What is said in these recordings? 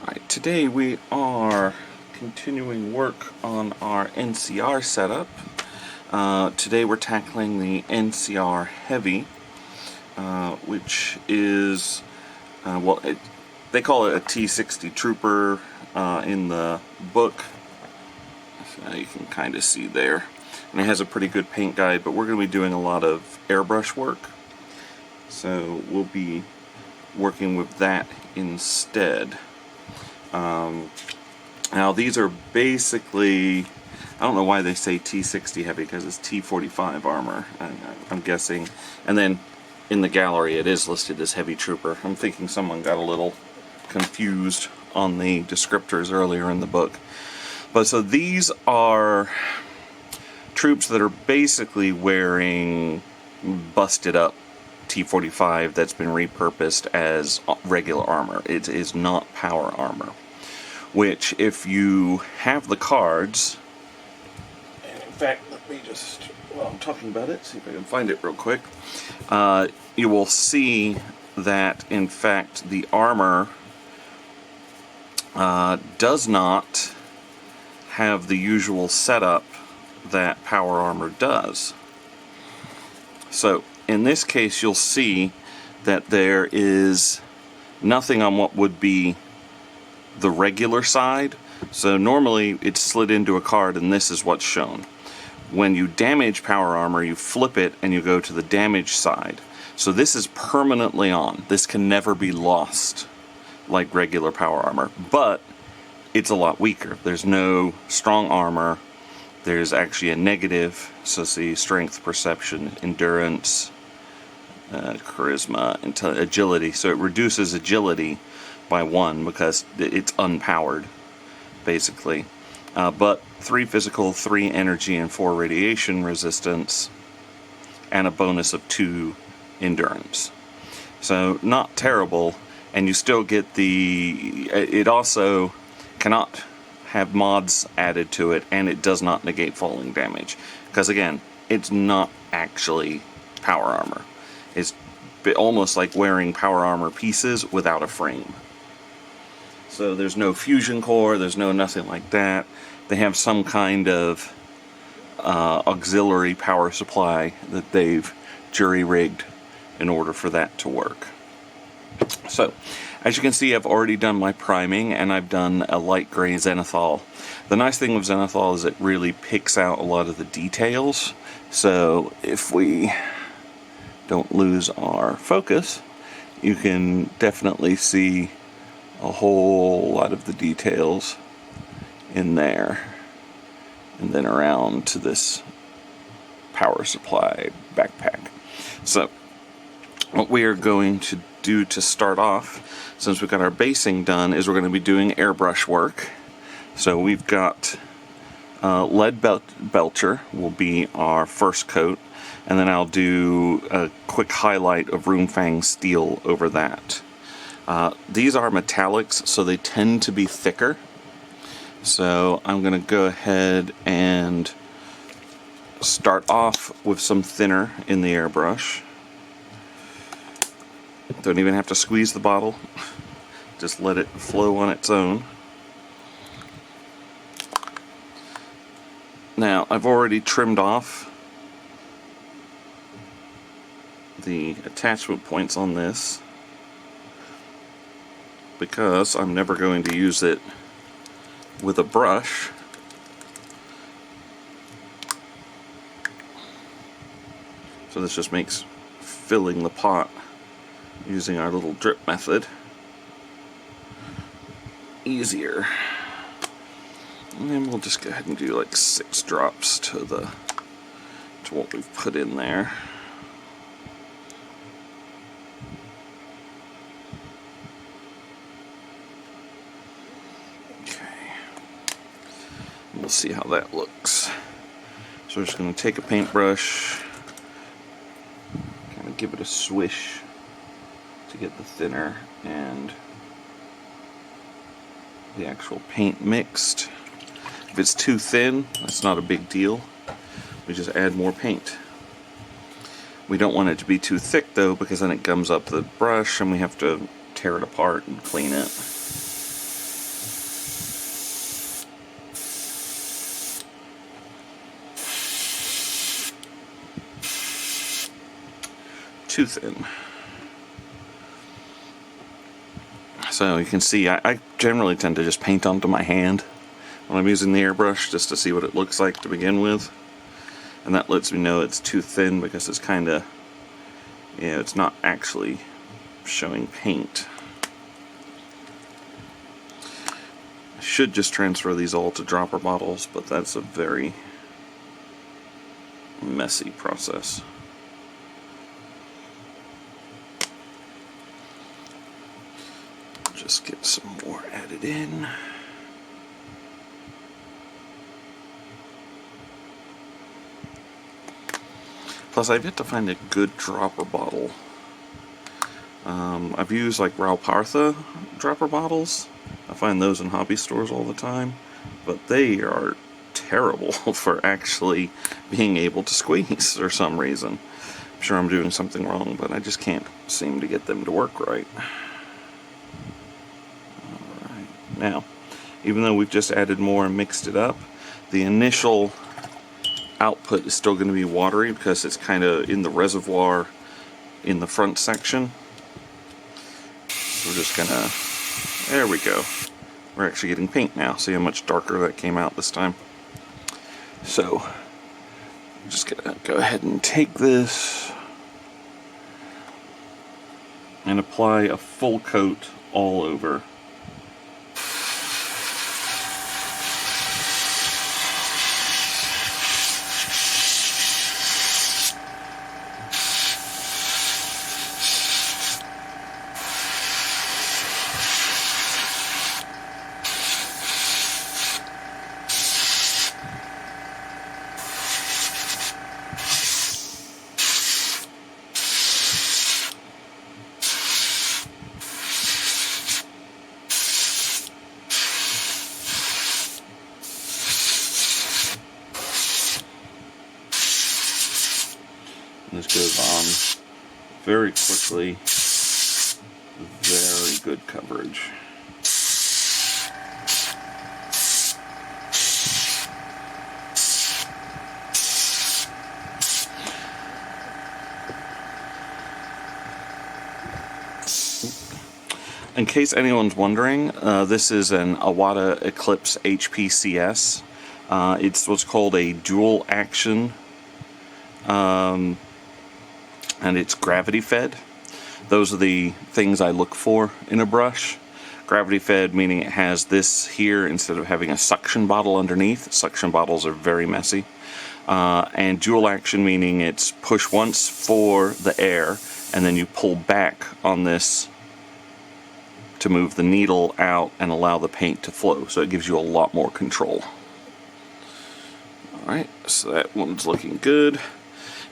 Alright, today we are continuing work on our NCR setup. Today we're tackling the NCR Heavy, which is, they call it a T60 Trooper in the book. So you can kind of see there. And it has a pretty good paint guide, but we're going to be doing a lot of airbrush work. So we'll be working with that instead. Now these are basically, I don't know why they say T60 heavy, because it's T45 armor, I'm guessing. And then in the gallery it is listed as heavy trooper. I'm thinking someone got a little confused on the descriptors earlier in the book. But so these are troops that are basically wearing busted up T45 that's been repurposed as regular armor. It is not power armor, which if you have the cards, and in fact let me just, while I'm talking about it, see if I can find it real quick, you will see that in fact the armor does not have the usual setup that power armor does. So in this case you'll see that there is nothing on what would be the regular side. So normally it's slid into a card and this is what's shown. When you damage power armor, you flip it and you go to the damage side. So this is permanently on. This can never be lost like regular power armor, but it's a lot weaker. There's no strong armor. There's actually a negative, so see strength, perception, endurance, charisma, agility. So it reduces agility by 1 because it's unpowered, basically. But 3 physical, 3 energy, and 4 radiation resistance, and a bonus of 2 endurance. So not terrible, and you still get the... It also cannot have mods added to it, and it does not negate falling damage. Because again, it's not actually power armor. It's almost like wearing power armor pieces without a frame. So there's no fusion core, there's no nothing like that. They have some kind of auxiliary power supply that they've jury-rigged in order for that to work. So, as you can see, I've already done my priming, and I've done a light gray zenithal. The nice thing with zenithal is it really picks out a lot of the details. So if we don't lose our focus, you can definitely see a whole lot of the details in there. And then around to this power supply backpack. So what we are going to do to start off, since we've got our basing done, is we're going to be doing airbrush work. So we've got Leadbealcher will be our first coat, and then I'll do a quick highlight of Runefang steel over that. These are metallics, so they tend to be thicker. So I'm going to go ahead and start off with some thinner in the airbrush. Don't even have to squeeze the bottle, just let it flow on its own. Now, I've already trimmed off the attachment points on this because I'm never going to use it with a brush. So this just makes filling the pot using our little drip method easier. And then we'll just go ahead and do like 6 drops to what we've put in there. Okay. And we'll see how that looks. So we're just going to take a paintbrush, kind of give it a swish to get the thinner and the actual paint mixed. If it's too thin, that's not a big deal. We just add more paint. We don't want it to be too thick though, because then it gums up the brush and we have to tear it apart and clean it. too thin. So you can see I generally tend to just paint onto my hand when I'm using the airbrush, just to see what it looks like to begin with. And that lets me know it's too thin because it's kind of, you know, it's not actually showing paint. I should just transfer these all to dropper bottles, but that's a very messy process. Just get some more added in. Plus, I've yet to find a good dropper bottle. I've used like Raupartha dropper bottles. I find those in hobby stores all the time, but they are terrible for actually being able to squeeze for some reason. I'm sure I'm doing something wrong, but I just can't seem to get them to work right. Alright, now, even though we've just added more and mixed it up, the initial output is still going to be watery because it's kind of in the reservoir in the front section. So we're just gonna, there we go. We're actually getting paint now. See how much darker that came out this time. So I'm just gonna go ahead and take this and apply a full coat all over. This goes on very quickly, very good coverage. In case anyone's wondering, this is an Iwata Eclipse HPCS. It's what's called a dual action, and it's gravity fed. Those are the things I look for in a brush. Gravity fed meaning it has this here instead of having a suction bottle underneath. Suction bottles are very messy. And dual action meaning it's push once for the air and then you pull back on this to move the needle out and allow the paint to flow. So it gives you a lot more control. Alright, so that one's looking good.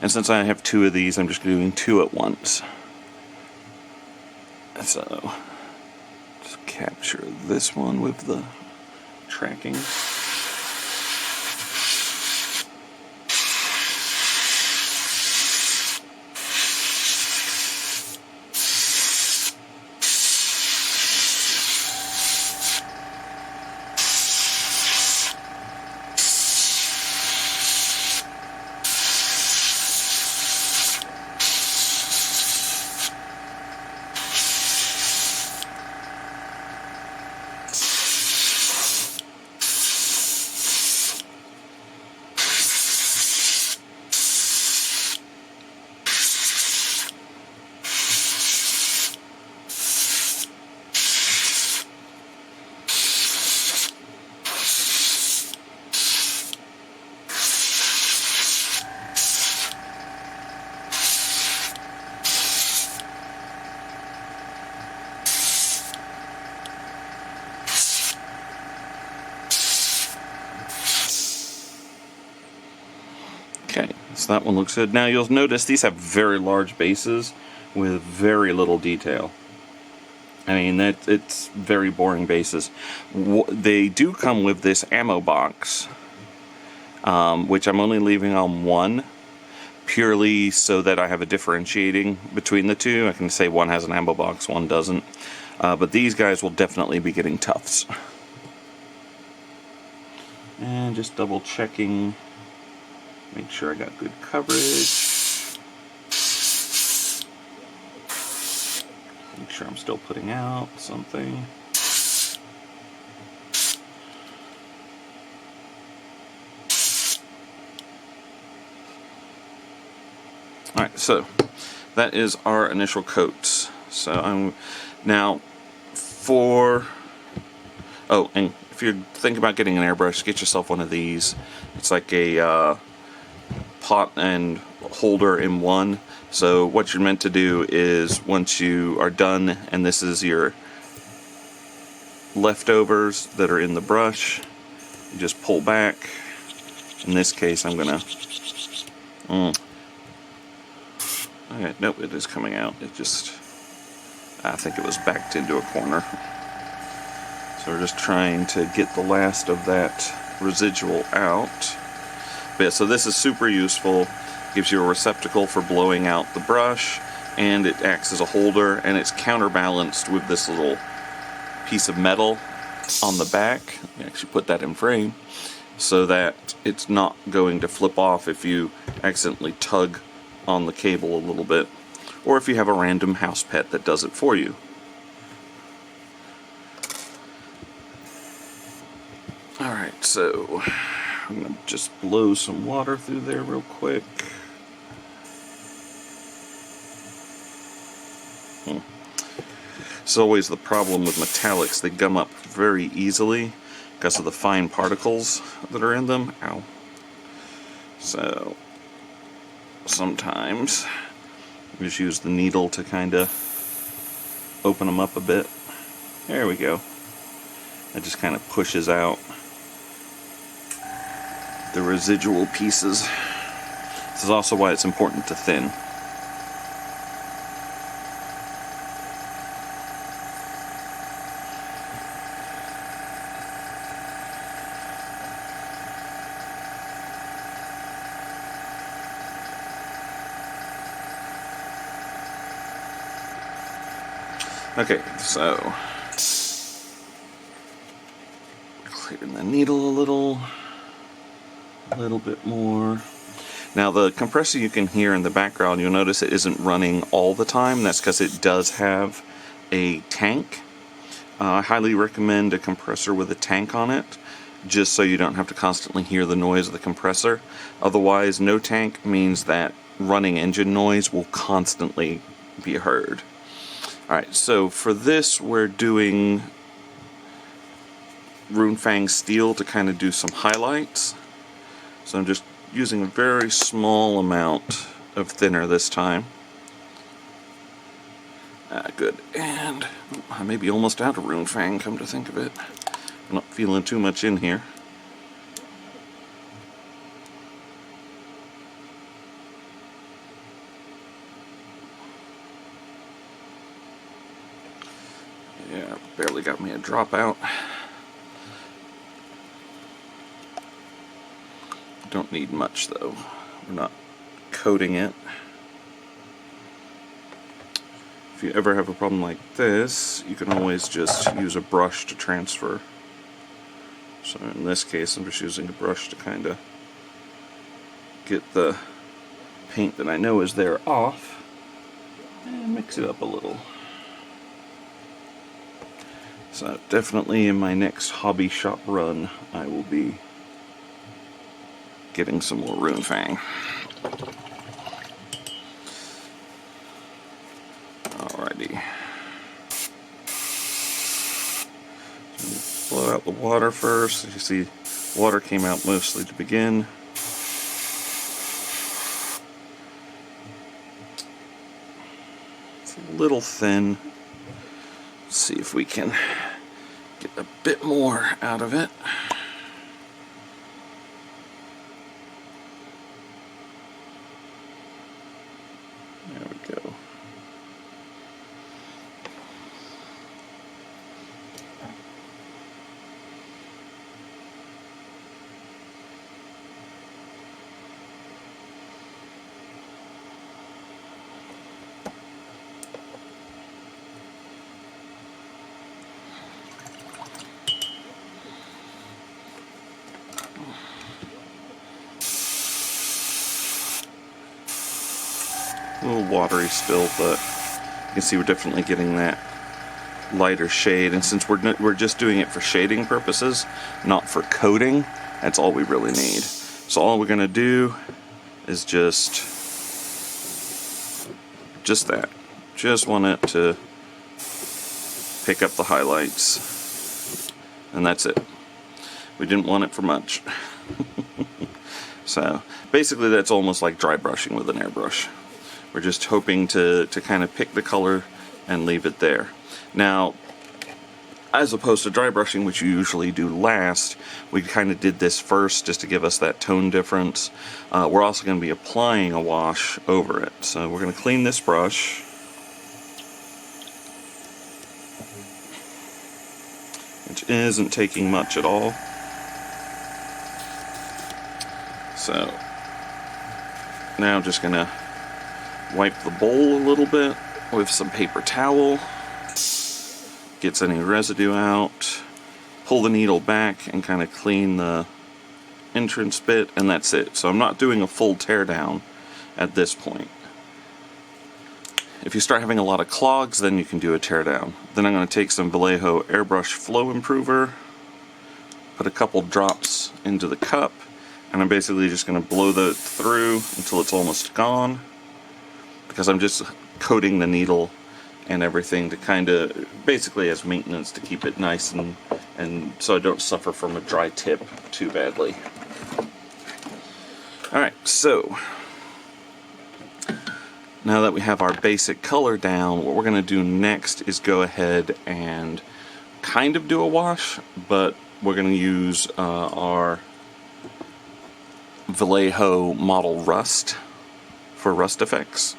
And since I have two of these, I'm just doing two at once. So, just capture this one with the tracking. Okay, so that one looks good. Now you'll notice these have very large bases with very little detail. I mean, it's very boring bases. They do come with this ammo box, which I'm only leaving on one, purely so that I have a differentiating between the two. I can say one has an ammo box, one doesn't. But these guys will definitely be getting tufts. And just double checking. Make sure I got good coverage. sure I'm still putting out something. Alright, so that is our initial coats. So I'm now for... Oh, and if you're thinking about getting an airbrush, get yourself one of these. It's like a pot and holder in one. So what you're meant to do is once you are done and this is your leftovers that are in the brush, you just pull back. In this case I'm gonna okay, nope, it is coming out. It just, I think it was backed into a corner. So we're just trying to get the last of that residual out. But yeah, so this is super useful. Gives you a receptacle for blowing out the brush, and it acts as a holder, and it's counterbalanced with this little piece of metal on the back. You actually put that in frame so that it's not going to flip off if you accidentally tug on the cable a little bit, or if you have a random house pet that does it for you. Alright, so I'm going to just blow some water through there real quick. It's always the problem with metallics. They gum up very easily because of the fine particles that are in them. Ow. So sometimes you just use the needle to kind of open them up a bit. There we go. It just kind of pushes out the residual pieces. This is also why it's important to thin. Okay, so clearing the needle a little bit more. Now the compressor you can hear in the background, you'll notice it isn't running all the time. That's because it does have a tank. I highly recommend a compressor with a tank on it, just so you don't have to constantly hear the noise of the compressor. Otherwise, no tank means that running engine noise will constantly be heard. Alright, so for this we're doing Runefang steel to kind of do some highlights. So I'm just using a very small amount of thinner this time. Good. And I may be almost out of Runefang, come to think of it. I'm not feeling too much in here. Yeah, barely got me a dropout. Don't need much though. We're not coating it. If you ever have a problem like this, you can always just use a brush to transfer. So in this case, I'm just using a brush to kind of get the paint that I know is there off and mix it up a little. So definitely in my next hobby shop run, I will be getting some more Runefang. Alrighty. So blow out the water first. As you see, water came out mostly to begin. It's a little thin. Let's see if we can get a bit more out of it. There we go. A little watery still, but you can see we're definitely getting that lighter shade, and since we're just doing it for shading purposes, not for coating, that's all we really need. So all we're going to do is just that. Just want it to pick up the highlights, and that's it. We didn't want it for much. So basically that's almost like dry brushing with an airbrush. We're just hoping to kind of pick the color and leave it there. Now, as opposed to dry brushing, which you usually do last, we kind of did this first just to give us that tone difference. We're also going to be applying a wash over it. So we're going to clean this brush. Which isn't taking much at all. So now I'm just going to wipe the bowl a little bit with some paper towel. Gets any residue out. Pull the needle back and kind of clean the entrance bit, and that's it. So I'm not doing a full teardown at this point. If you start having a lot of clogs, then you can do a teardown. Then I'm going to take some Vallejo Airbrush Flow Improver, put a couple drops into the cup, and I'm basically just going to blow that through until it's almost gone, because I'm just coating the needle and everything to kind of, basically as maintenance, to keep it nice and so I don't suffer from a dry tip too badly. Alright, so now that we have our basic color down, what we're going to do next is go ahead and kind of do a wash, but we're going to use our Vallejo Model Rust for rust effects.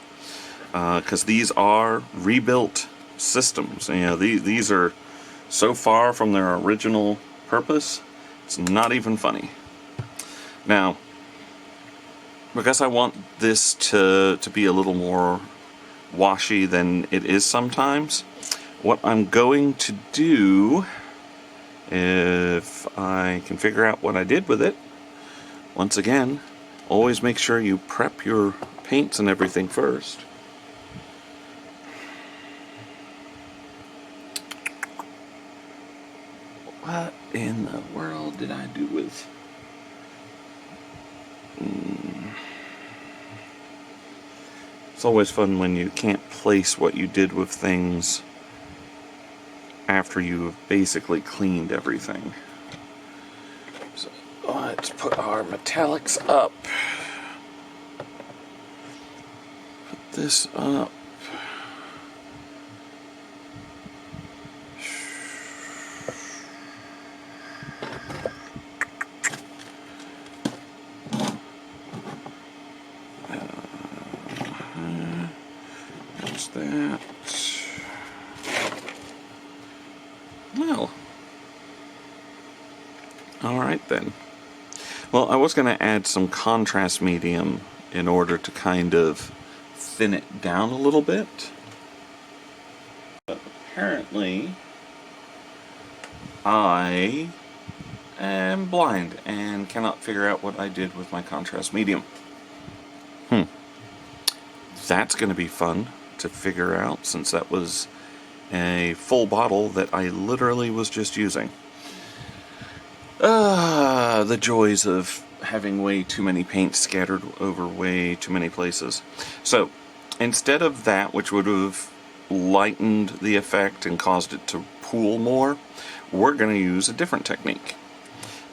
Because these are rebuilt systems. You know, these are so far from their original purpose, it's not even funny. Now, because I want this to be a little more washy than it is sometimes, what I'm going to do, if I can figure out what I did with it, once again, always make sure you prep your paints and everything first. What in the world did I do with... It's always fun when you can't place what you did with things after you've basically cleaned everything. So let's put our metallics up. Put this up. That. Well, alright then. Well, I was going to add some contrast medium in order to kind of thin it down a little bit. But apparently, I am blind and cannot figure out what I did with my contrast medium. That's going to be fun to figure out, since that was a full bottle that I literally was just using. The joys of having way too many paints scattered over way too many places. So, instead of that, which would have lightened the effect and caused it to pool more, we're going to use a different technique.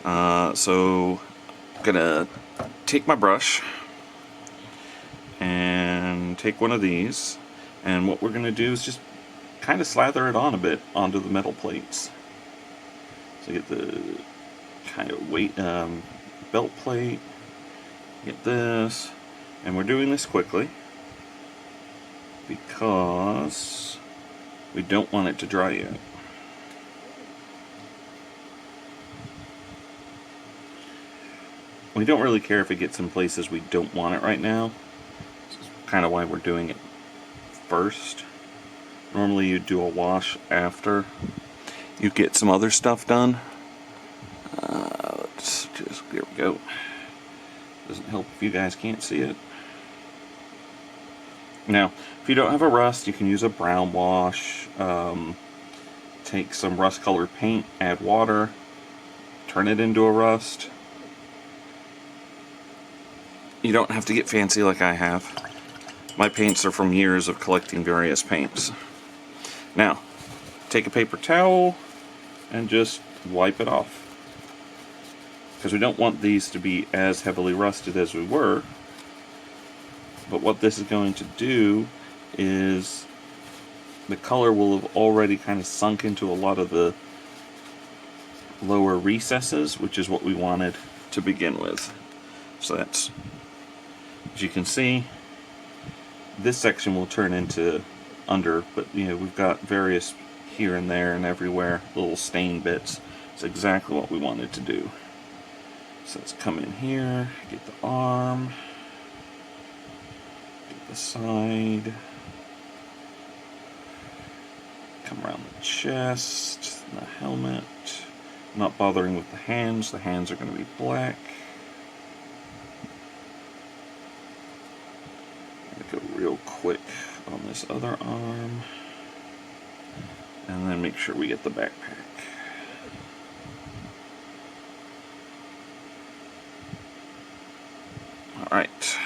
So, I'm going to take my brush and take one of these, and what we're going to do is just kind of slather it on a bit onto the metal plates. So get the kind of weight belt plate, get this, and we're doing this quickly because we don't want it to dry yet. We don't really care if it gets in places we don't want it right now. Kind of why we're doing it first. Normally you do a wash after you get some other stuff done. Let's just, there we go. Doesn't help if you guys can't see it. Now, if you don't have a rust, you can use a brown wash. take some rust colored paint, add water, turn it into a rust. You don't have to get fancy like I have. My paints are from years of collecting various paints. Now, take a paper towel and just wipe it off. Because we don't want these to be as heavily rusted as we were. But what this is going to do is the color will have already kind of sunk into a lot of the lower recesses, which is what we wanted to begin with. So that's, as you can see, this section will turn into under, but you know, we've got various here and there and everywhere little stain bits. It's exactly what we wanted to do. So let's come in here, get the arm, get the side, come around the chest, the helmet. I'm not bothering with the hands are going to be black. Go real quick on this other arm, and then make sure we get the backpack. Alright.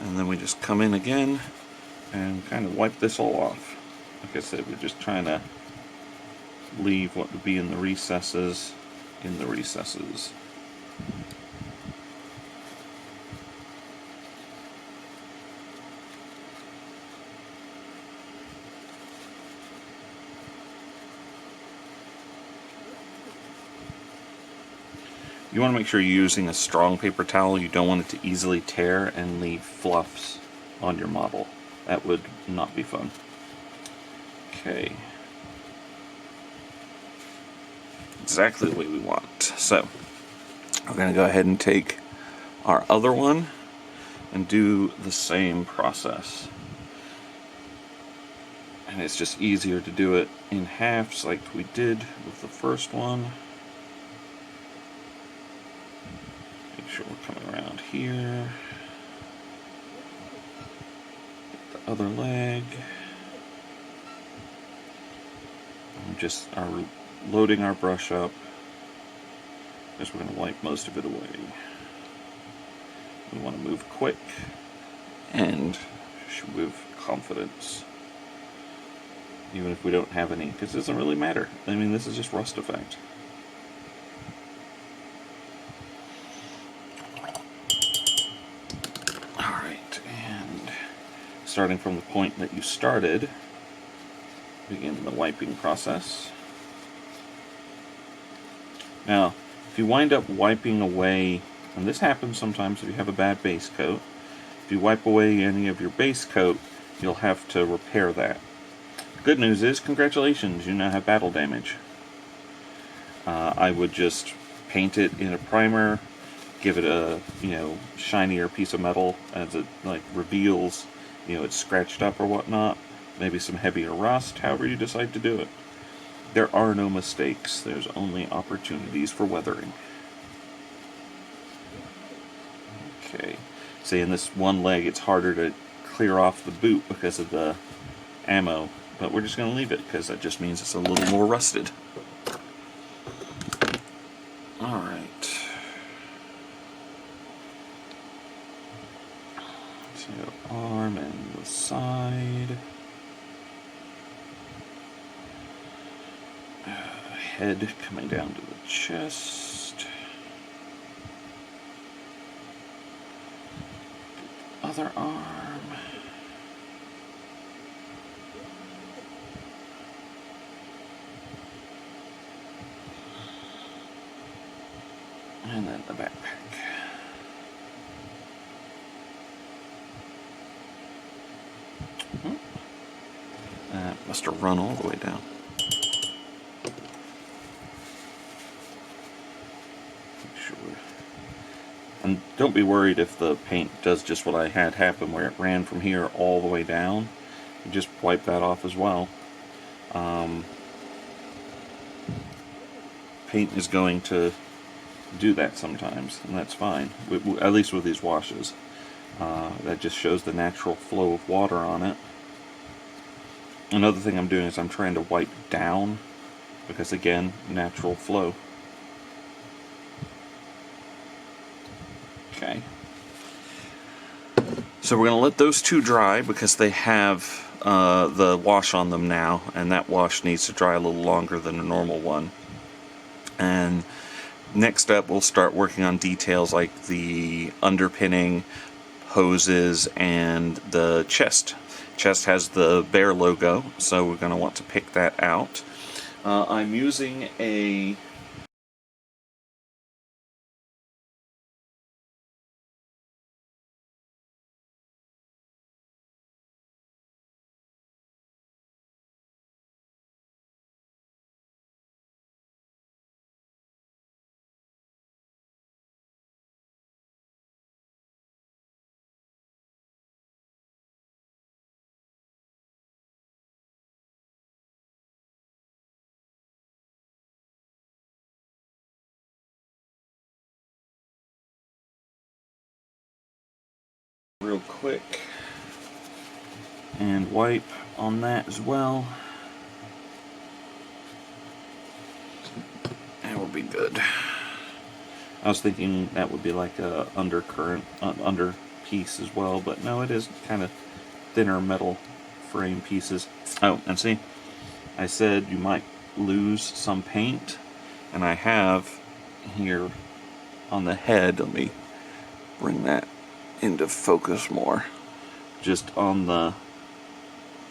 And then we just come in again and kind of wipe this all off. Like I said, we're just trying to leave what would be in the recesses in the recesses. You want to make sure you're using a strong paper towel. You don't want it to easily tear and leave fluffs on your model. That would not be fun. Okay. Exactly the way we want. So, we're going to go ahead and take our other one and do the same process. And it's just easier to do it in halves like we did with the first one. Make sure we're coming around here. Get the other leg. And just are loading our brush up. Because we're going to wipe most of it away. We want to move quick and with confidence. Even if we don't have any, because it doesn't really matter. I mean, this is just rust effect. Alright, and starting from the point that you started, begin the wiping process. Now, if you wind up wiping away, and this happens sometimes if you have a bad base coat, if you wipe away any of your base coat, you'll have to repair that. Good news is, congratulations, you now have battle damage. I would just paint it in a primer, give it a shinier piece of metal as it reveals it's scratched up or whatnot, maybe some heavier rust, however you decide to do it. There are no mistakes, there's only opportunities for weathering. Okay, see in this one leg it's harder to clear off the boot because of the ammo. But we're just going to leave it, because that just means it's a little more rusted. Alright. So, arm and the side. Head coming down to the chest. Other arm. And then the backpack. Must have run all the way down. Sure. And don't be worried if the paint does just what I had happen, where it ran from here all the way down. You just wipe that off as well. Paint is going to do that sometimes, and that's fine, at least with these washes. That just shows the natural flow of water on it. Another thing I'm doing is I'm trying to wipe down, because again, natural flow. Okay. So we're going to let those two dry because they have the wash on them now, and that wash needs to dry a little longer than a normal one. And next up, we'll start working on details like the underpinning hoses and the chest. Chest has the bear logo, so we're going to want to pick that out. I'm using a real quick and wipe on that as well. That will be good. I was thinking that would be like a undercurrent, under piece as well, but no, it is kind of thinner metal frame pieces. Oh, and see, I said you might lose some paint, and I have here on the head. Let me bring that into focus more. Just on the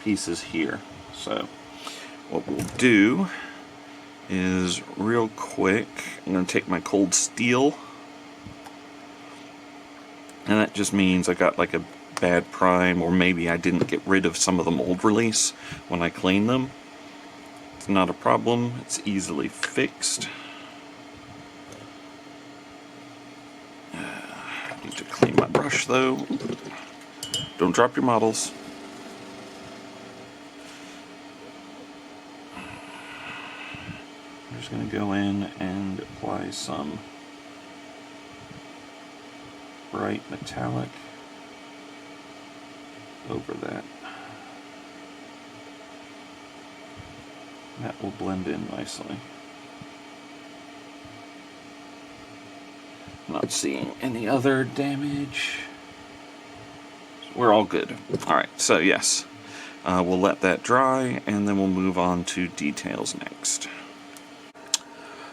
pieces here. So what we'll do is real quick, I'm going to take my cold steel, and that just means I got like a bad prime, or maybe I didn't get rid of some of the mold release when I cleaned them. It's not a problem, it's easily fixed. Need to clean my brush though. Don't drop your models. I'm just going to go in and apply some bright metallic over that. That will blend in nicely. Not seeing any other damage. We're all good. Alright, so yes, we'll let that dry and then we'll move on to details next.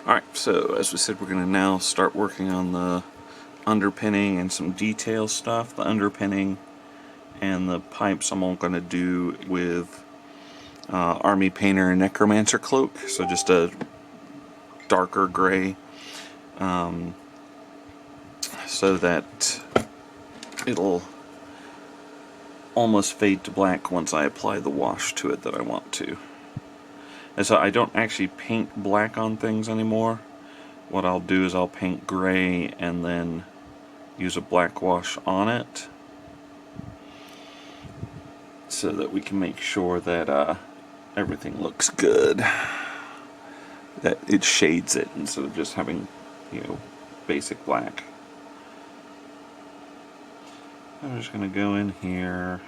Alright, so as we said, we're going to now start working on the underpinning and some detail stuff. The underpinning and the pipes I'm all going to do with Army Painter and Necromancer Cloak, so just a darker gray, so that it'll almost fade to black once I apply the wash to it that I want to. And so I don't actually paint black on things anymore. What I'll do is I'll paint gray and then use a black wash on it, so that we can make sure that everything looks good, that it shades it instead of just having, you know, basic black. I'm just going to go in here,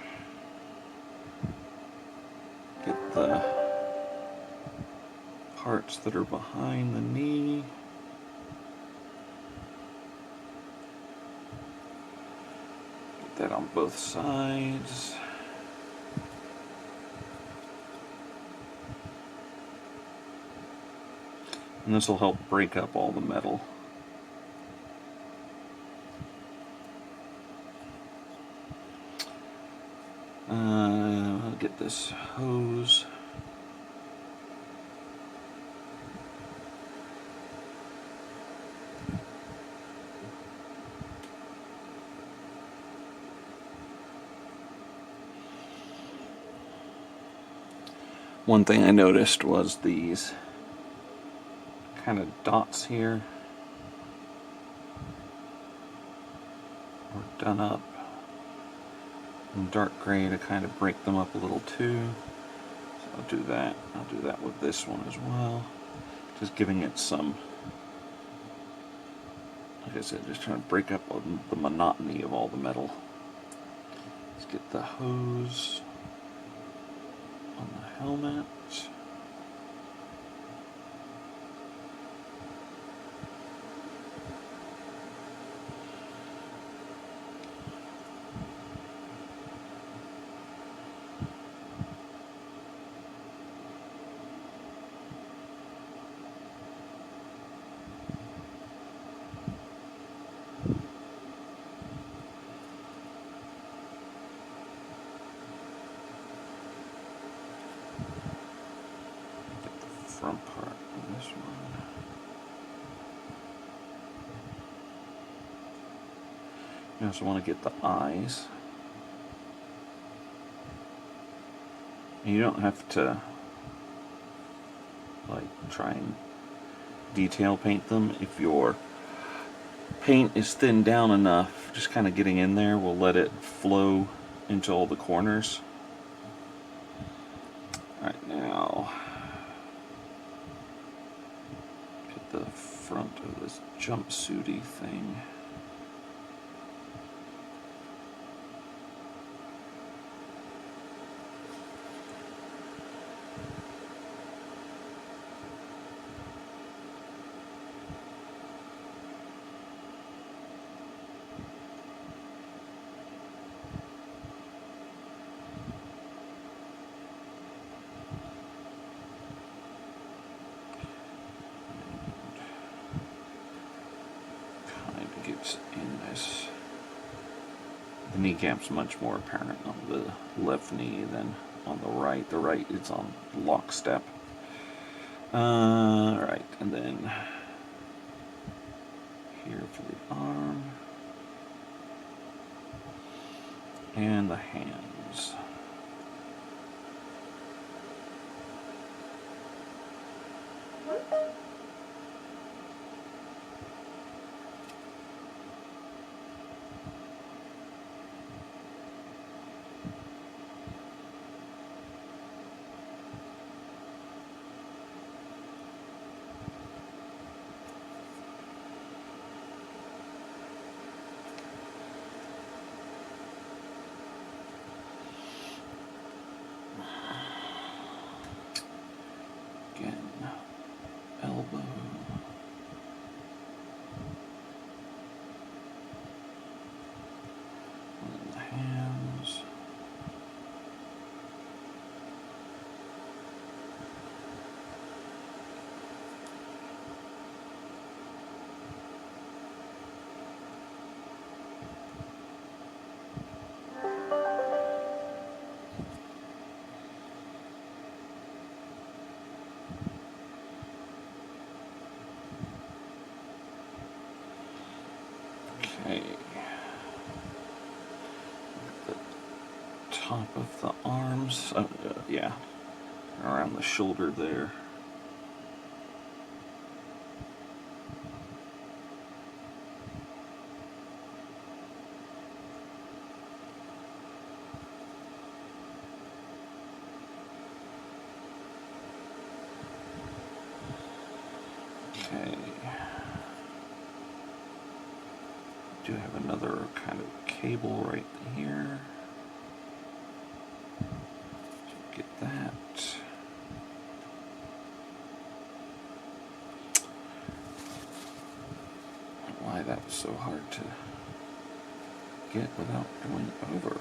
get the parts that are behind the knee. Get that on both sides. And this will help break up all the metal. I'll get this hose. One thing I noticed was these kind of dots here were done up in dark gray to kind of break them up a little too. So I'll do that. I'll do that with this one as well. Just giving it some, like I said, just trying to break up the monotony of all the metal. Let's get the hose on the helmet. Front part of this one. You also want to get the eyes. And you don't have to like try and detail paint them. If your paint is thinned down enough, just kind of getting in there will let it flow into all the corners. Alright, now the front of this jumpsuity thing. In this, the kneecap's much more apparent on the left knee than on the right. The right is on lockstep. Right, and then here for the arm and the hands. Elbow. And the hands. Okay. The top of the arms, yeah, around the shoulder there. Okay. Do have another kind of cable right here. So get that. Why that was so hard to get without going over.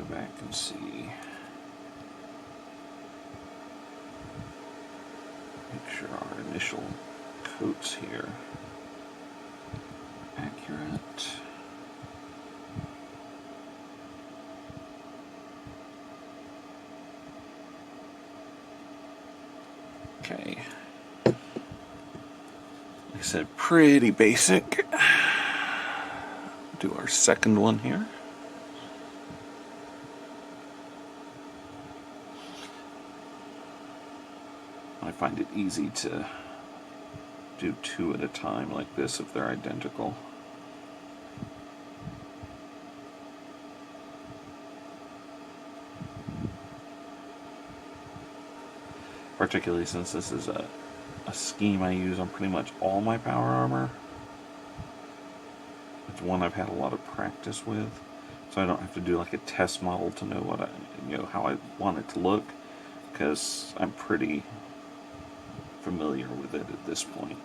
Back and see. Make sure our initial coats here are accurate. Okay. Like I said, pretty basic. Do our second one here. I find it easy to do two at a time like this if they're identical. particularly since this is a scheme I use on pretty much all my power armor. It's one I've had a lot of practice with, so I don't have to do like a test model to know what how I want it to look, because I'm pretty familiar with it at this point.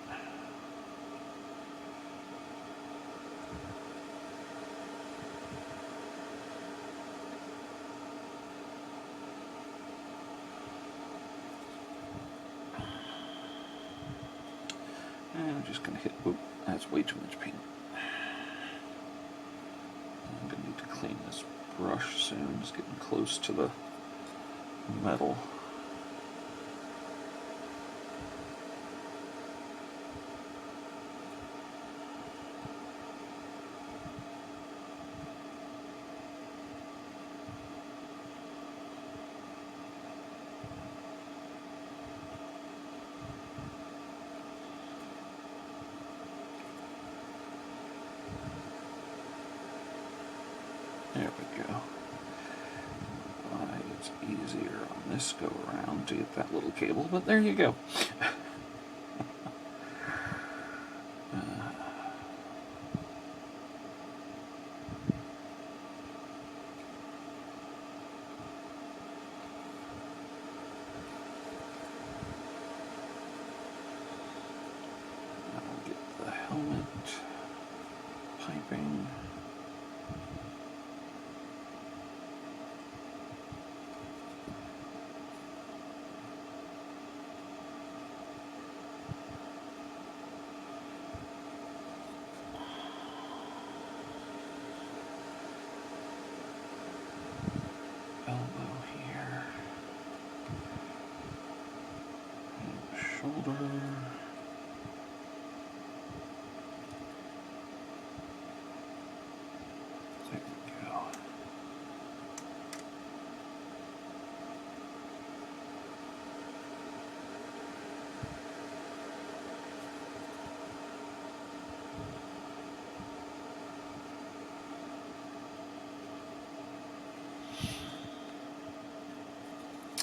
And I'm just going to hit, oop, that's way too much paint. I'm going to need to clean this brush soon. It's getting close to the metal. There we go. Why it's easier on this go around to get that little cable, but there you go. I'll get the helmet, piping. Shoulder. There we go.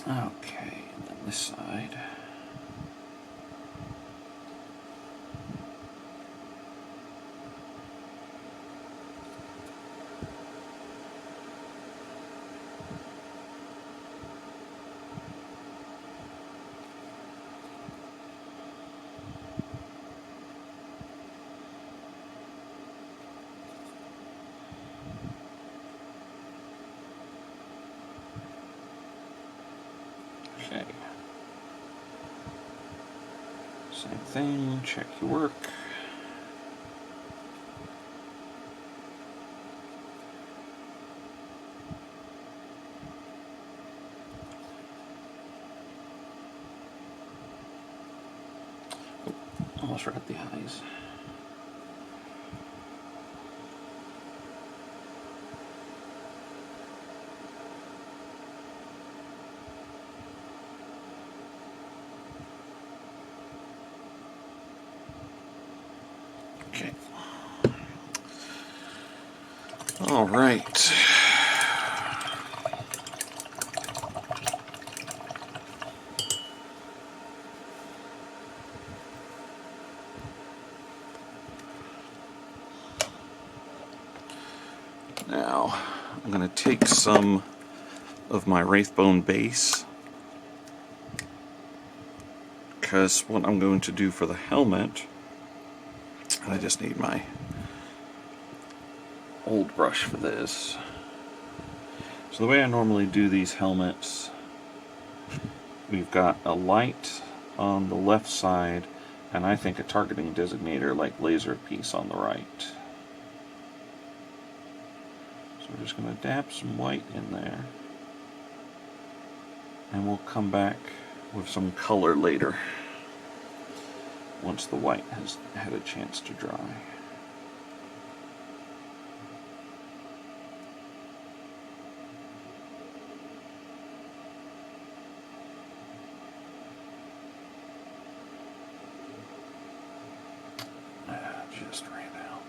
Okay, and then this side. Okay. Same thing, check your work. Oh, almost forgot the eyes. Okay. All right. Now, I'm going to take some of my Wraithbone base, because what I'm going to do for the helmet, I just need my old brush for this. So the way I normally do these helmets, we've got a light on the left side, and I think a targeting designator like laser piece on the right. So we're just going to dab some white in there, and we'll come back with some color later once the white has had a chance to dry. Just ran out.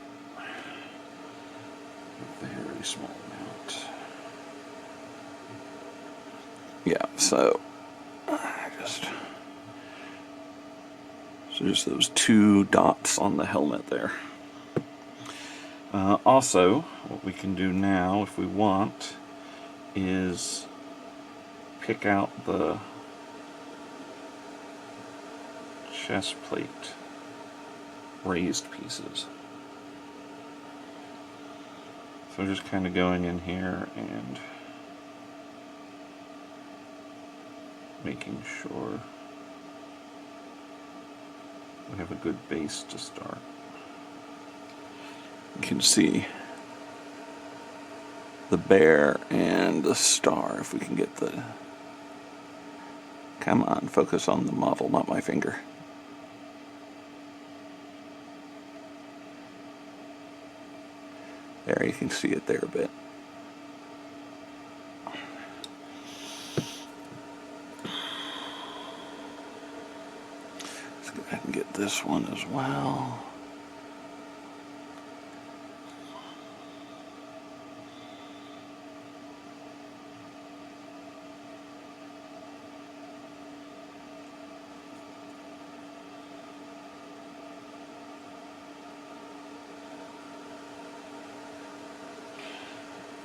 A very small amount. Yeah, so I just So just those two dots on the helmet there. Also, what we can do now, if we want, is pick out the chest plate raised pieces. So just kind of going in here and making sure we have a good base to start. You can see the bear and the star if we can get the... Come on, focus on the model, not my finger. There, you can see it there a bit. Let's go ahead and get this one as well.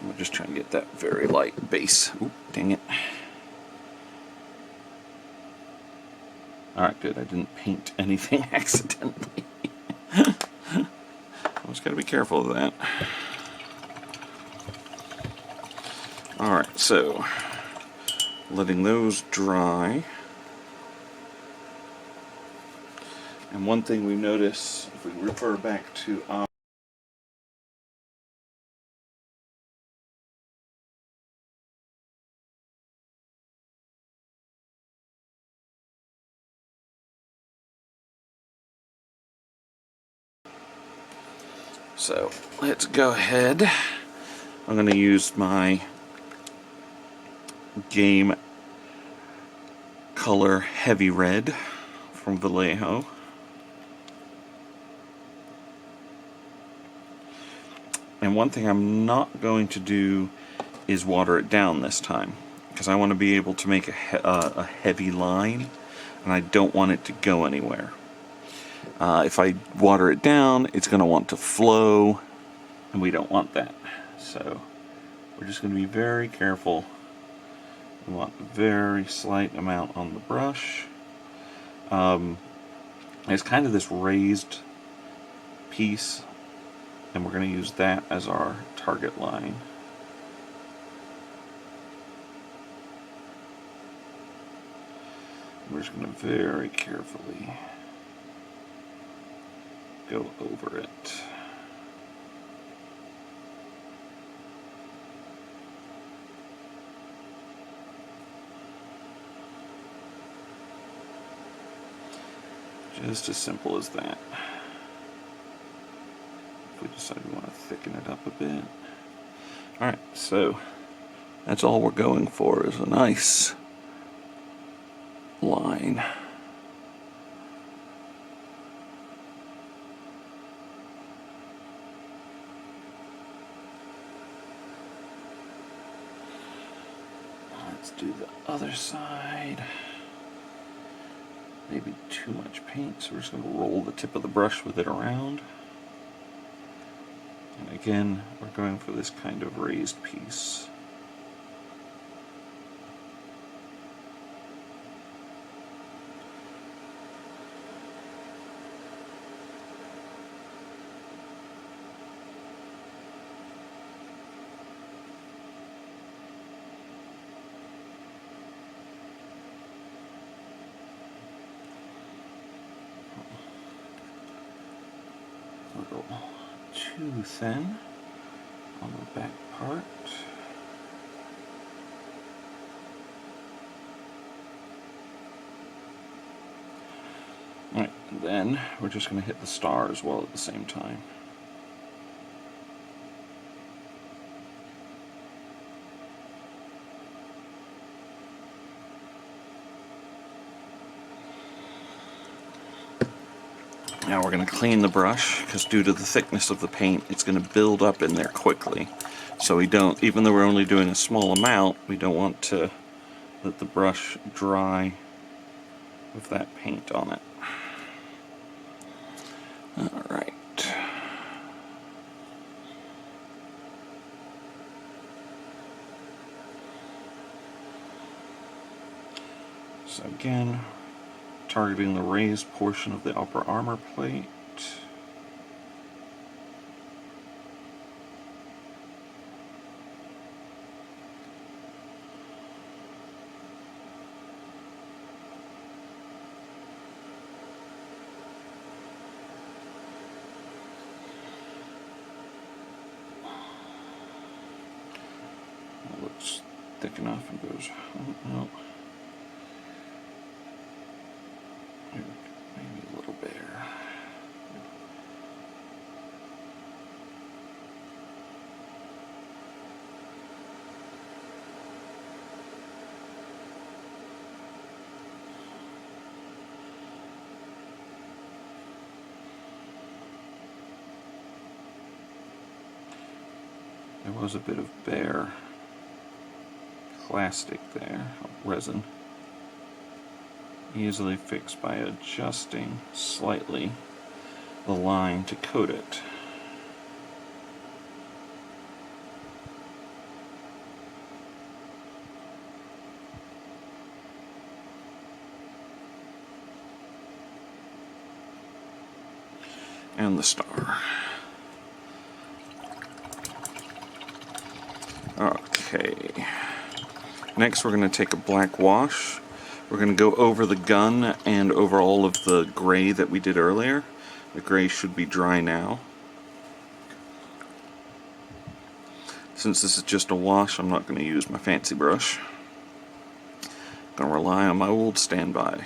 We're just trying to get that very light base. Oop, dang it. Alright, good. I didn't paint anything accidentally. Always got to be careful of that. Alright, so letting those dry. And one thing we notice, if we refer back to so let's go ahead. I'm going to use my game color Heavy Red from Vallejo. And one thing I'm not going to do is water it down this time, because I want to be able to make a heavy line, and I don't want it to go anywhere. If I water it down, it's going to want to flow, and we don't want that. So we're just going to be very careful. We want a very slight amount on the brush. It's kind of this raised piece, and we're going to use that as our target line. We're just going to very carefully go over it. Just as simple as that. If we decide we want to thicken it up a bit. Alright, so that's all we're going for, is a nice line. Let's do the other side. Maybe too much paint, so we're just going to roll the tip of the brush with it around. And again, we're going for this kind of raised piece. Too thin on the back part. Alright, and then we're just going to hit the star as well at the same time. Now we're going to clean the brush, because due to the thickness of the paint, it's going to build up in there quickly. So we don't, even though we're only doing a small amount, we don't want to let the brush dry with that paint on it. Alright. So again, targeting the raised portion of the upper armor plate. That looks thick enough and goes, oh, no. Maybe a little bare. There was a bit of bare plastic there, resin. Easily fixed by adjusting slightly the line to coat it. And the star. Okay. Next we're going to take a black wash. We're going to go over the gun and over all of the gray that we did earlier. The gray should be dry now. Since this is just a wash, I'm not going to use my fancy brush. I'm going to rely on my old standby.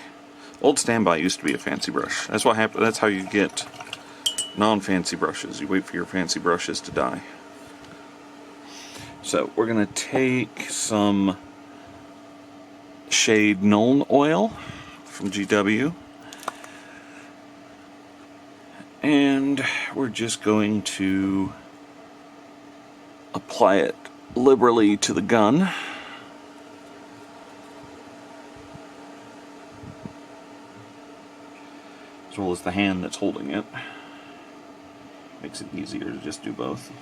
Old standby used to be a fancy brush. That's what happened. That's how you get non-fancy brushes. You wait for your fancy brushes to die. So we're going to take some shade Nuln oil from GW, and we're just going to apply it liberally to the gun. As well as the hand that's holding it. Makes it easier to just do both.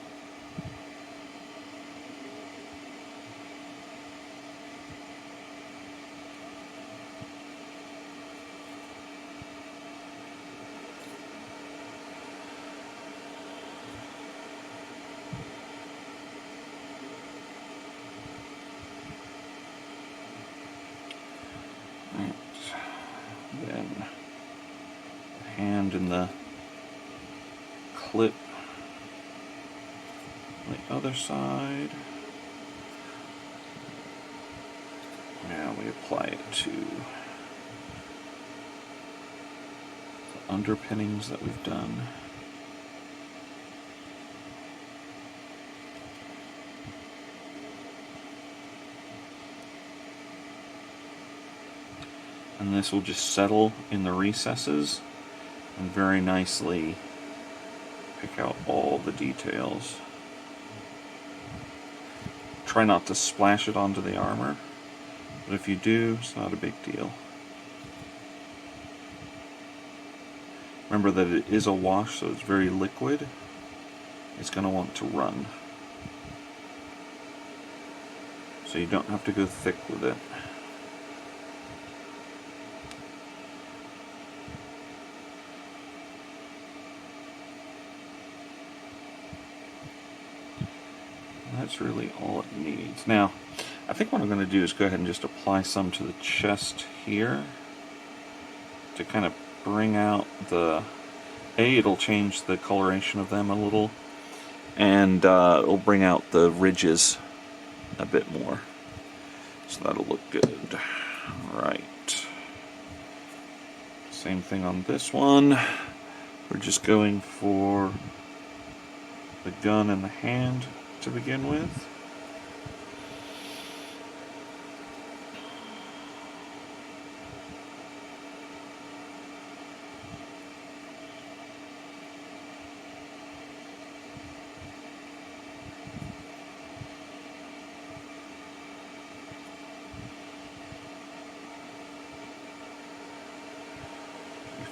Then the hand in the clip on the other side. Now we apply it to the underpinnings that we've done. And this will just settle in the recesses and very nicely pick out all the details. Try not to splash it onto the armor, but if you do, it's not a big deal. Remember that it is a wash, so it's very liquid. It's going to want to run. So you don't have to go thick with it. That's really all it needs. Now, I think what I'm going to do is go ahead and just apply some to the chest here to kind of bring out the... it'll change the coloration of them a little, and it'll bring out the ridges a bit more. So that'll look good. Alright. Same thing on this one. We're just going for the gun and the hand to begin with.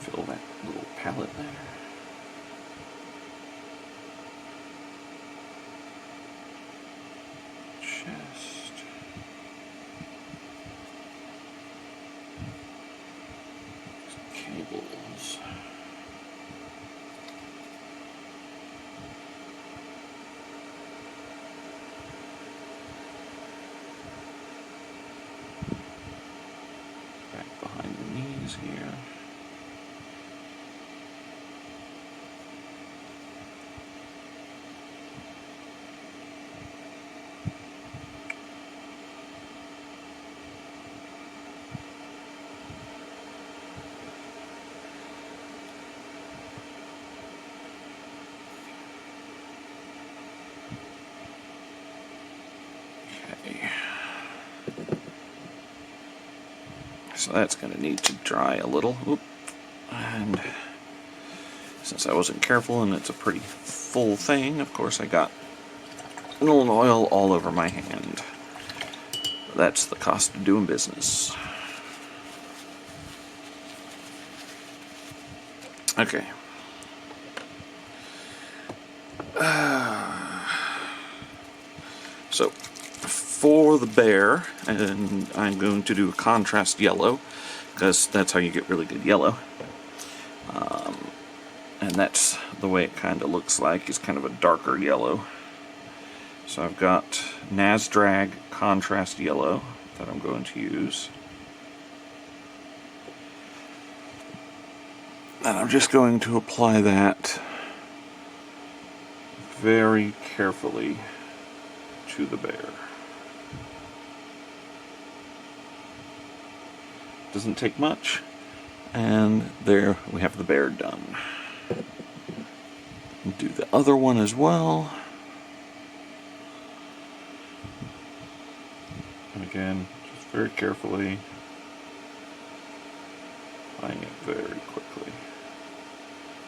Fill that little palette there. Labels. Back behind the knees here. So that's going to need to dry a little. Oop. And since I wasn't careful and it's a pretty full thing, of course I got a little oil all over my hand. That's the cost of doing business. Okay. So for the bear, and I'm going to do a contrast yellow, because that's how you get really good yellow. And that's the way it kind of looks like. It's kind of a darker yellow. So I've got Nazdrag contrast yellow that I'm going to use. And I'm just going to apply that very carefully to the bear. Doesn't take much, and there we have the bear done. Do the other one as well. And again, just very carefully, applying it very quickly.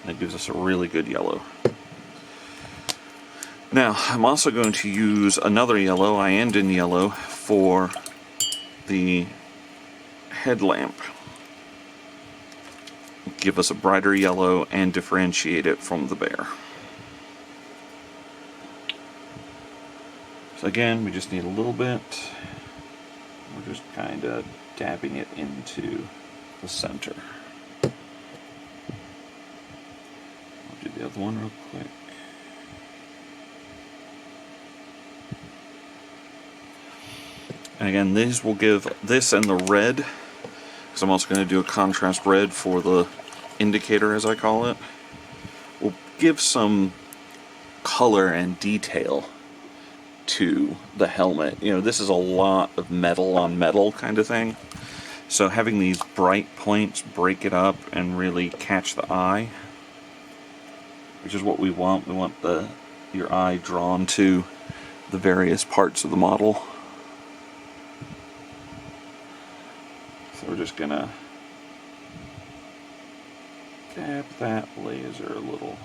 And it gives us a really good yellow. Now, I'm also going to use another yellow, Iyanden yellow, for the headlamp. Give us a brighter yellow and differentiate it from the bear. So again, we just need a little bit. We're just kind of dabbing it into the center. I'll do the other one real quick. And again, these will give this and the red, because I'm also going to do a contrast red for the indicator, as I call it, will give some color and detail to the helmet. You know, this is a lot of metal on metal kind of thing. So having these bright points break it up and really catch the eye, which is what we want. We want your eye drawn to the various parts of the model. So we're just gonna dab that laser a little.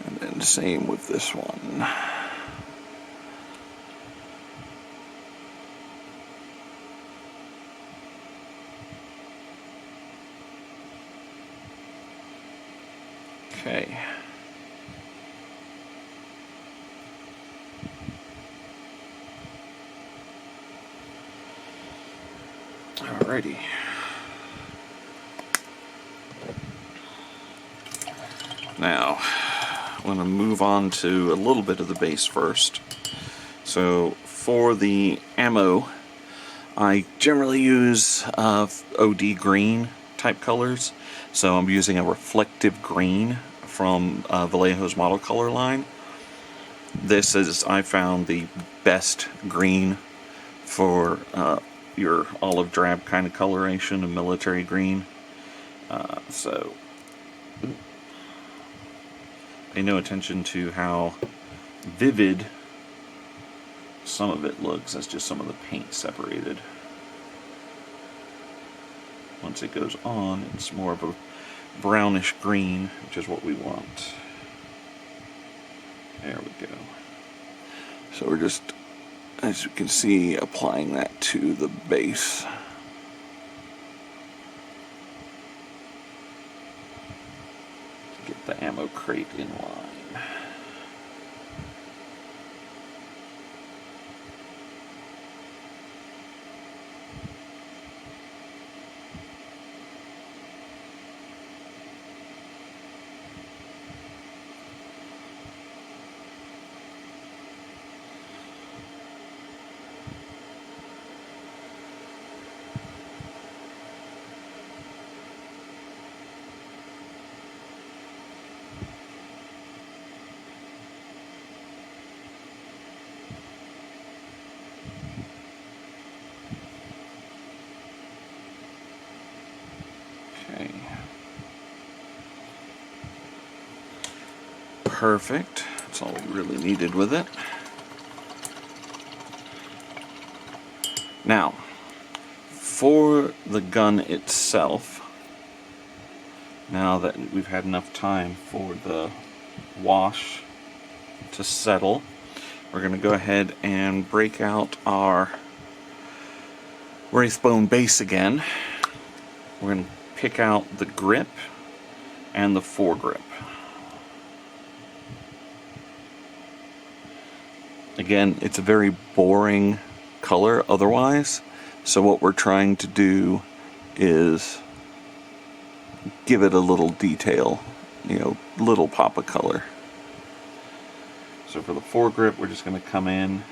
And then same with this one. Okay. Alrighty. Now, I'm going to move on to a little bit of the base first. So, for the ammo, I generally use OD green type colors. So I'm using a reflective green from Vallejo's model color line. This is, I found, the best green for your olive drab kind of coloration of military green. So pay no attention to how vivid some of it looks. That's just some of the paint separated. Once it goes on, it's more of a brownish green, which is what we want. There we go. So we're just, as you can see, applying that to the base. Get the ammo crate in line. perfect. That's all we really needed with it. Now, for the gun itself, now that we've had enough time for the wash to settle, we're going to go ahead and break out our Wraithbone base again. We're going to pick out the grip and the foregrip. Again, it's a very boring color otherwise, so what we're trying to do is give it a little detail, you know, little pop of color. So for the foregrip, we're just going to come in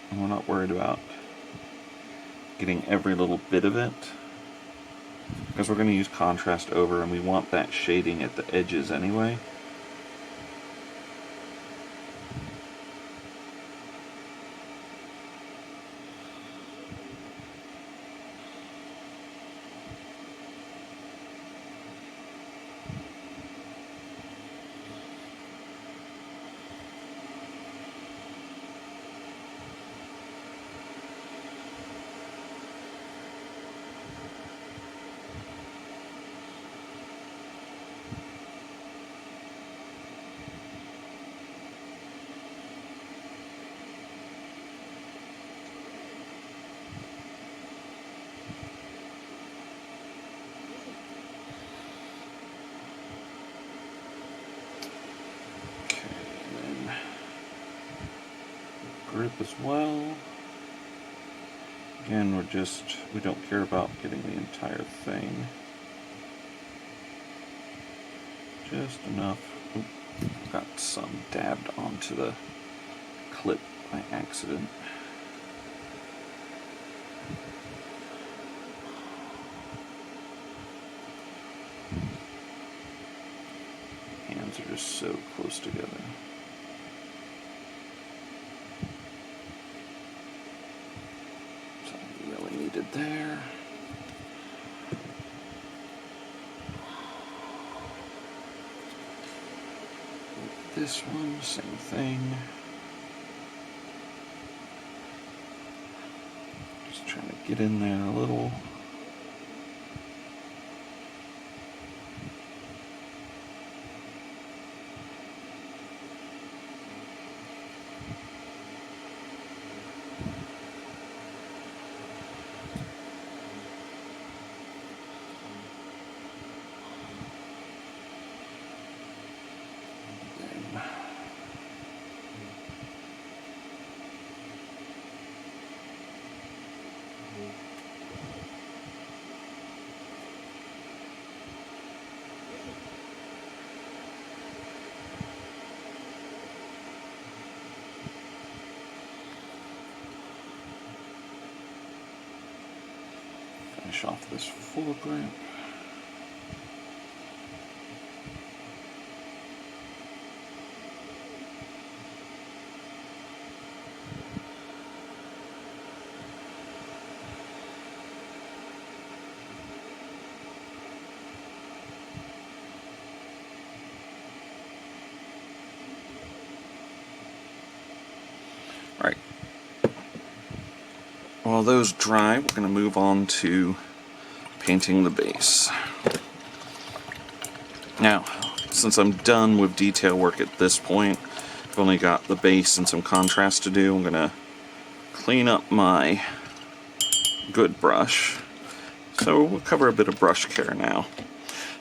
and we're not worried about getting every little bit of it, because we're going to use contrast over and we want that shading at the edges anyway. Grip as well. Again, we don't care about getting the entire thing. Just enough. Oop, got some dabbed onto the clip by accident. Hands are just so close together. There. This one, same thing. Just trying to get in there a little. Finish off this foregrip. Alright. While those dry, we're going to move on to painting the base. Now, since I'm done with detail work at this point, I've only got the base and some contrast to do. I'm going to clean up my good brush. So we'll cover a bit of brush care now.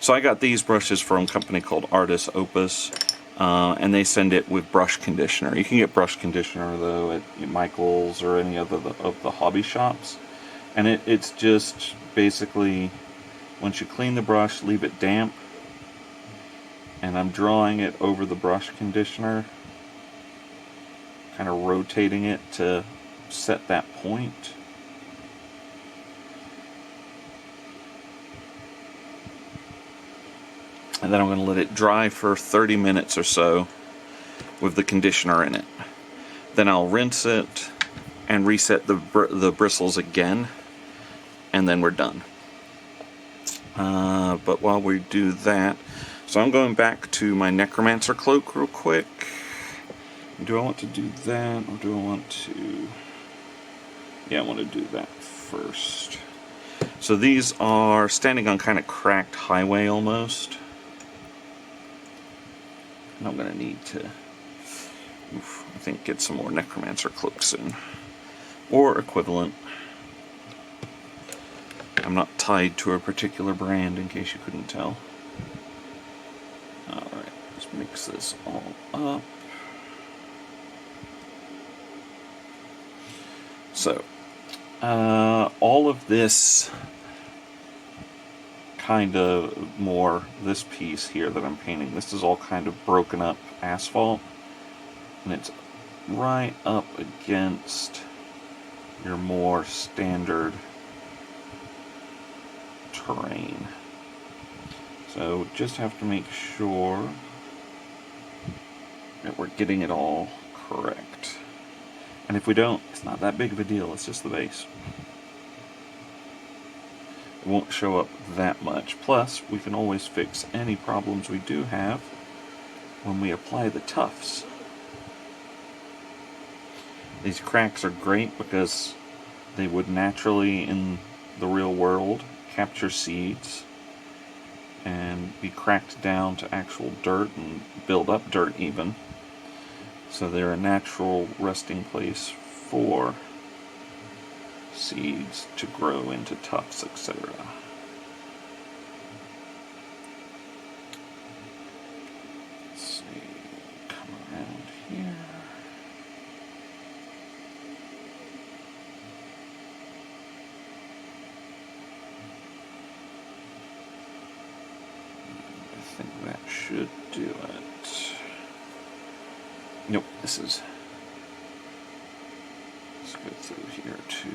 So I got these brushes from a company called Artis Opus. And they send it with brush conditioner. You can get brush conditioner though at Michael's or any other of the hobby shops, and it's just basically once you clean the brush, leave it damp, and I'm drawing it over the brush conditioner, kind of rotating it to set that point. And then I'm going to let it dry for 30 minutes or so with the conditioner in it. Then I'll rinse it and reset the bristles again. and then we're done. But while we do that, so I'm going back to my Necromancer cloak real quick. Do I want to do that, or do I want to... Yeah, I want to do that first. So these are standing on kind of cracked highway almost. And I'm going to need to, I think, get some more Necromancer cloaks soon. Or equivalent. I'm not tied to a particular brand, in case you couldn't tell. Alright, let's mix this all up. So, all of this kind of more, this piece here that I'm painting, this is all kind of broken up asphalt, and it's right up against your more standard terrain. So just have to make sure that we're getting it all correct. And if we don't, it's not that big of a deal, it's just the base. It won't show up that much. Plus, we can always fix any problems we do have when we apply the tufts. These cracks are great because they would naturally, in the real world, capture seeds and be cracked down to actual dirt and build up dirt even. So they're a natural resting place for seeds to grow into tufts, etc. Let's see, come around here. I think that should do it. Nope, this is... Let's go through here too.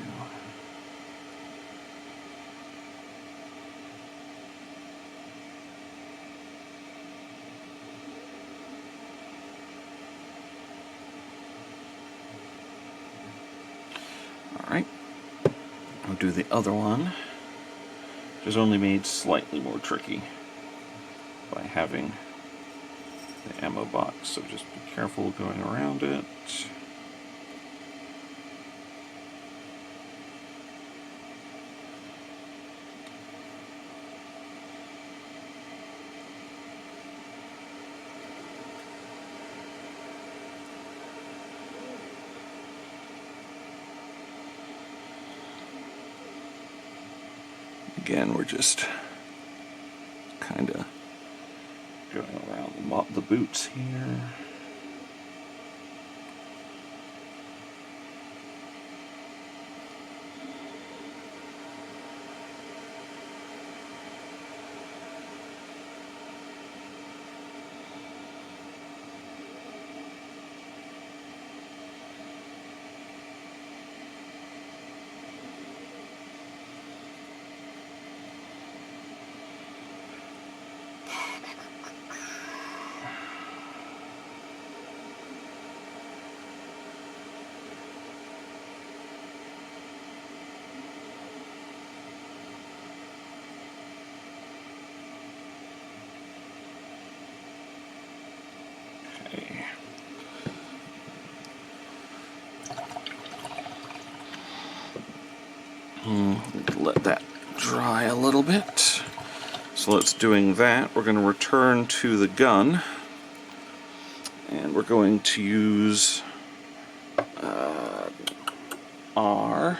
Alright, I'll do the other one, which is only made slightly more tricky by having the ammo box, so just be careful going around it. Again, we're just kind of going around the boots here. Let that dry a little bit. So let's doing that. We're going to return to the gun, and we're going to use our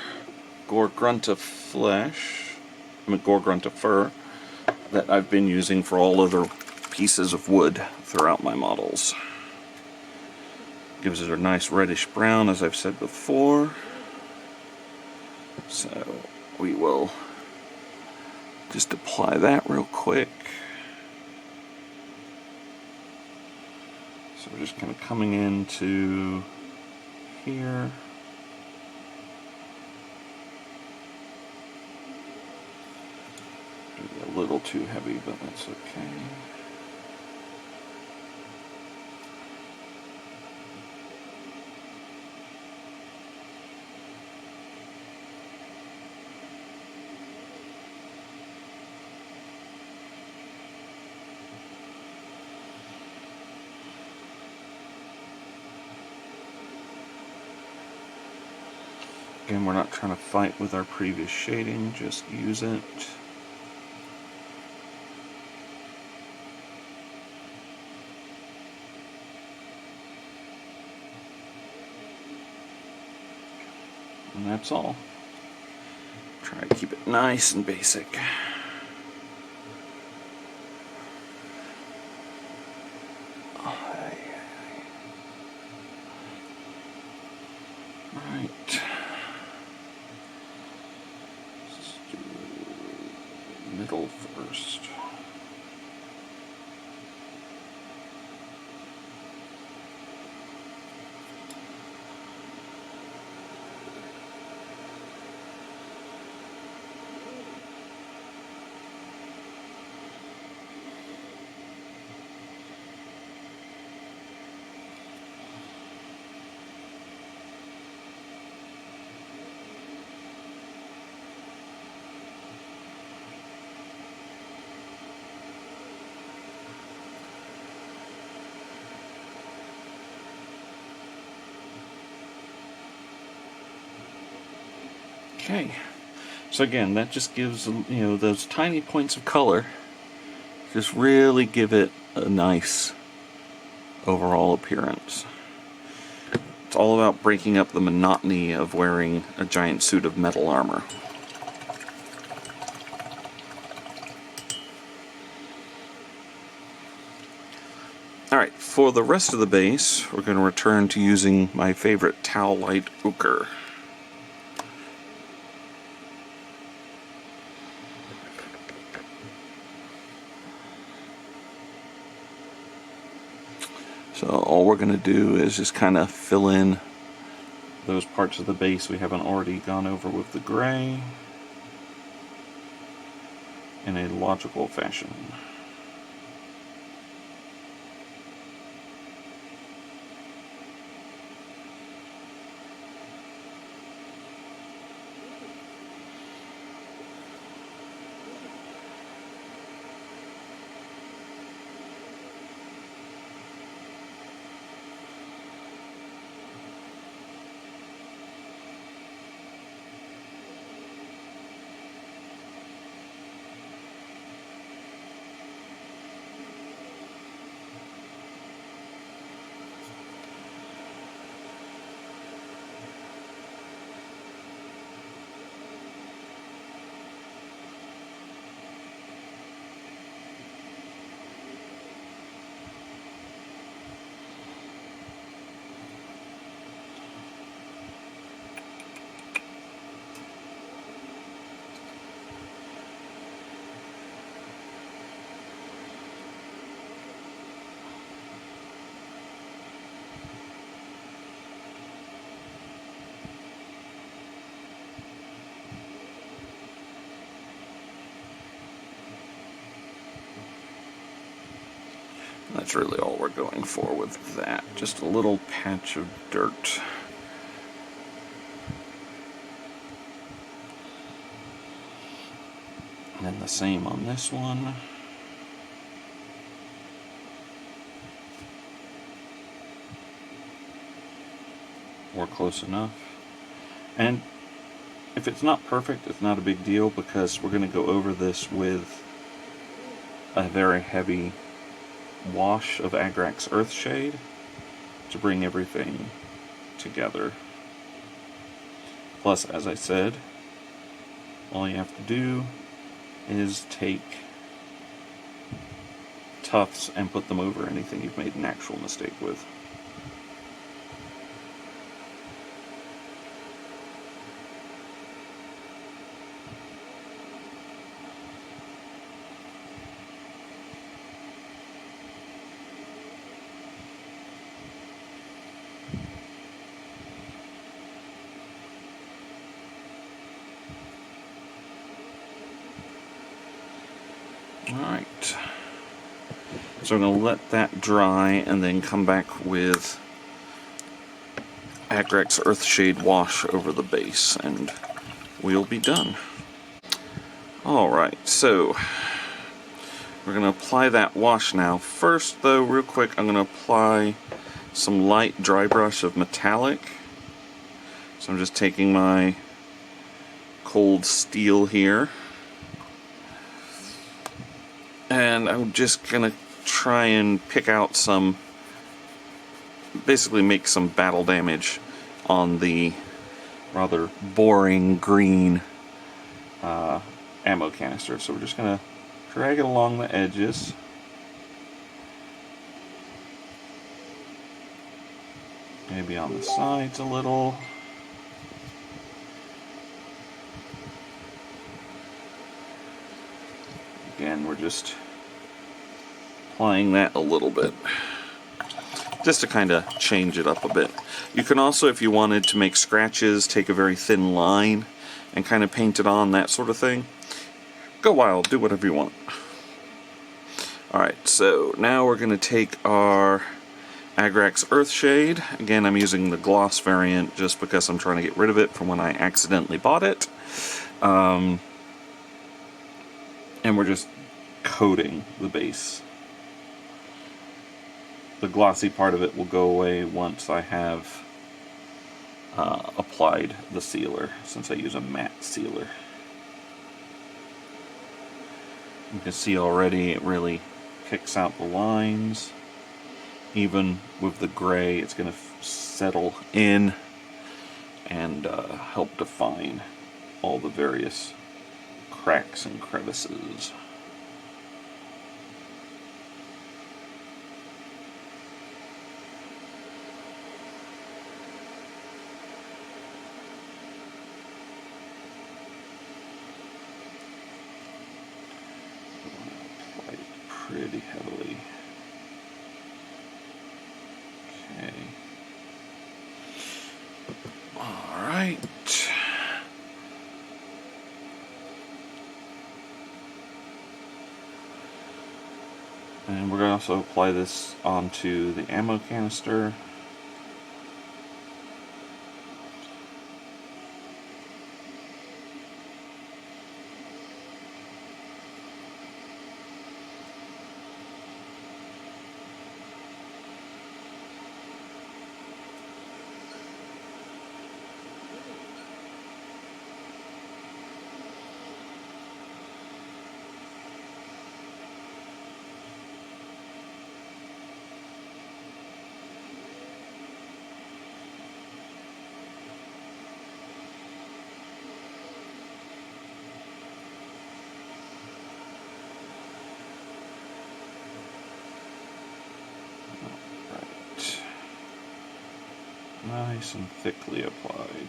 Gore Grunta flesh, Gore Grunta fur, that I've been using for all other pieces of wood throughout my models. Gives it a nice reddish brown, as I've said before. So we will just apply that real quick. So we're just kind of coming into here. Maybe a little too heavy, but that's okay. Again, we're not trying to fight with our previous shading, just use it. And that's all. Try to keep it nice and basic. Right. Let's do middle first. Okay, so again, that just gives, those tiny points of color, just really give it a nice overall appearance. It's all about breaking up the monotony of wearing a giant suit of metal armor. Alright, for the rest of the base, we're going to return to using my favorite towel light ochre. So all we're going to do is just kind of fill in those parts of the base we haven't already gone over with the gray in a logical fashion. That's really all we're going for with that. Just a little patch of dirt. And then the same on this one. Or close enough. And if it's not perfect, it's not a big deal because we're going to go over this with a very heavy wash of Agrax Earthshade to bring everything together. Plus, as I said, all you have to do is take tufts and put them over anything you've made an actual mistake with. Alright, so I'm going to let that dry and then come back with Agrax Earthshade wash over the base and we'll be done. Alright, so we're going to apply that wash now. First though, real quick, I'm going to apply some light dry brush of metallic. So So I'm just taking my cold steel here, and I'm just gonna try and pick out some, basically make some battle damage on the rather boring green ammo canister. So we're just gonna drag it along the edges. Maybe on the sides a little. Again, we're just applying that a little bit, just to kind of change it up a bit. You can also, if you wanted to make scratches, take a very thin line and kind of paint it on, that sort of thing. Go wild, do whatever you want. Alright, so now we're going to take our Agrax Earthshade. Again, I'm using the gloss variant just because I'm trying to get rid of it from when I accidentally bought it. And we're just coating the base. The glossy part of it will go away once I have applied the sealer, since I use a matte sealer. You can see already it really picks out the lines. Even with the gray, it's going to settle in and help define all the various cracks and crevices. Apply it pretty heavily. Okay. All right. And we're going to also apply this onto the ammo canister. Nice and thickly applied.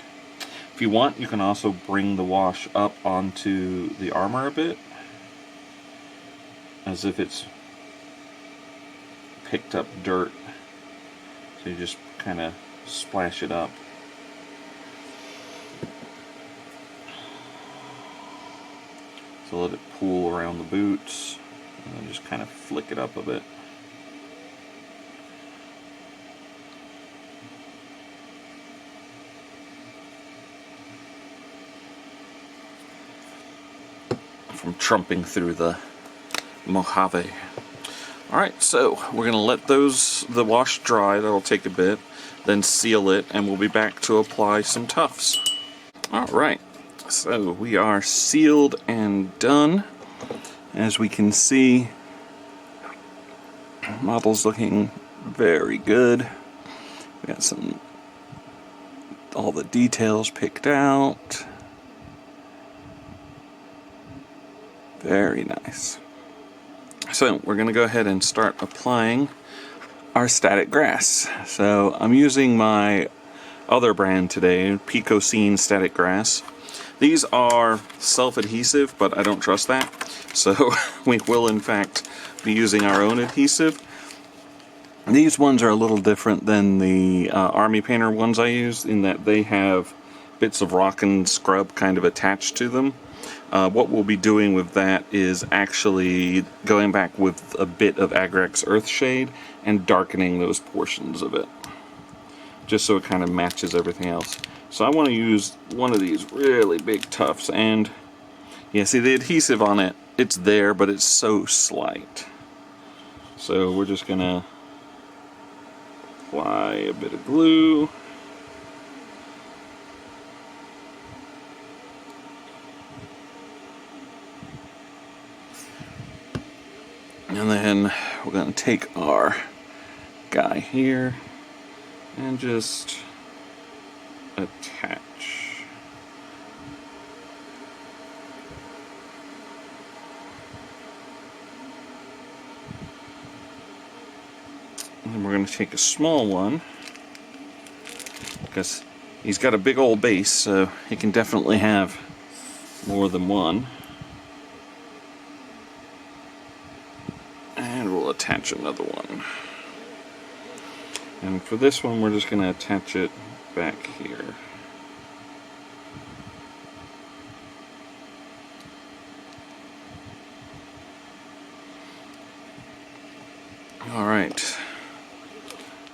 If you want, you can also bring the wash up onto the armor a bit, as if it's picked up dirt. So you just kind of splash it up. So let it pool around the boots, and then just kind of flick it up a bit. From trumping through the Mojave. Alright, so we're going to let the wash dry. That'll take a bit. Then seal it, and we'll be back to apply some tufts. Alright, so we are sealed and done. As we can see, the model's looking very good. We got all the details picked out. Very nice. So we're going to go ahead and start applying our static grass. So I'm using my other brand today, Picocene Static Grass. These are self-adhesive, but I don't trust that. So we will in fact be using our own adhesive. These ones are a little different than the Army Painter ones I use, in that they have bits of rock and scrub kind of attached to them. What we'll be doing with that is actually going back with a bit of Agrax Earthshade and darkening those portions of it, just so it kind of matches everything else. So I want to use one of these really big tufts, and yeah, see the adhesive on it, it's there, but it's so slight. So we're just gonna apply a bit of glue. And then we're going to take our guy here and just attach. And then we're going to take a small one, because he's got a big old base, so he can definitely have more than one. And we'll attach another one. And for this one, we're just going to attach it back here. Alright.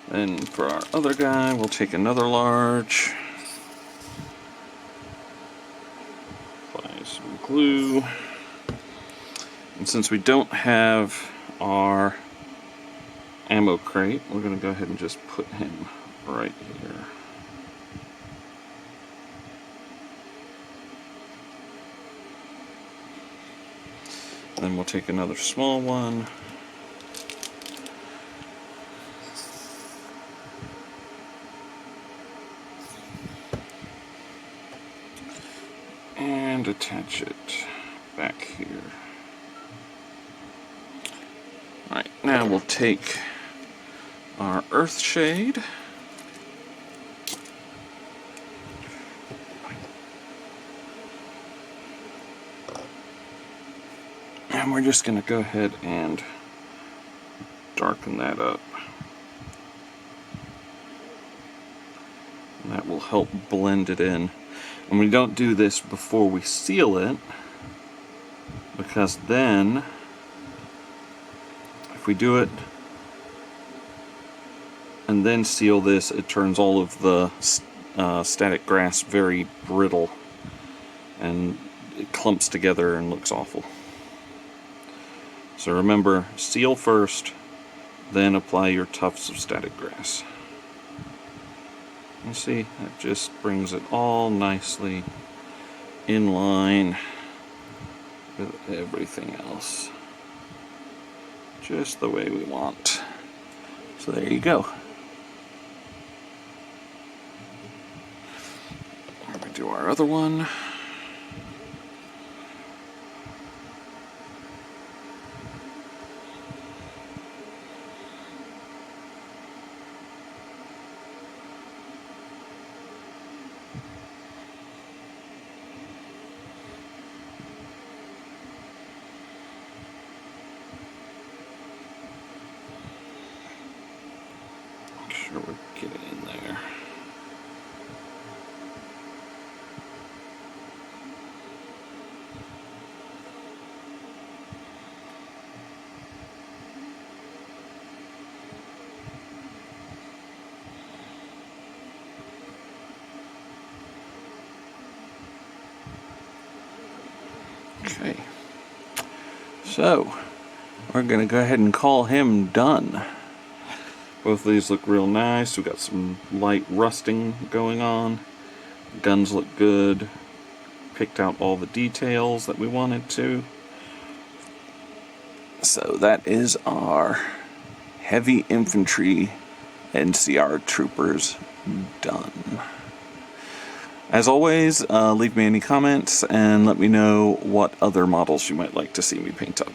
Then for our other guy, we'll take another large. Apply some glue. And since we don't have our ammo crate, we're going to go ahead and just put him right here. Then we'll take another small one. And attach it back here. Alright, now we'll take our Earthshade. And we're just going to go ahead and darken that up. And that will help blend it in. And we don't do this before we seal it, because then, if we do it and then seal this, it turns all of the static grass very brittle, and it clumps together and looks awful. So remember, seal first, then apply your tufts of static grass. You see, that just brings it all nicely in line with everything else. Just the way we want. So there you go. We do our other one. Sure we get it in there. Okay. So, we're going to go ahead and call him done. Both of these look real nice. We've got some light rusting going on. Guns look good. Picked out all the details that we wanted to. So that is our Heavy Infantry NCR Troopers done. As always, leave me any comments and let me know what other models you might like to see me paint up.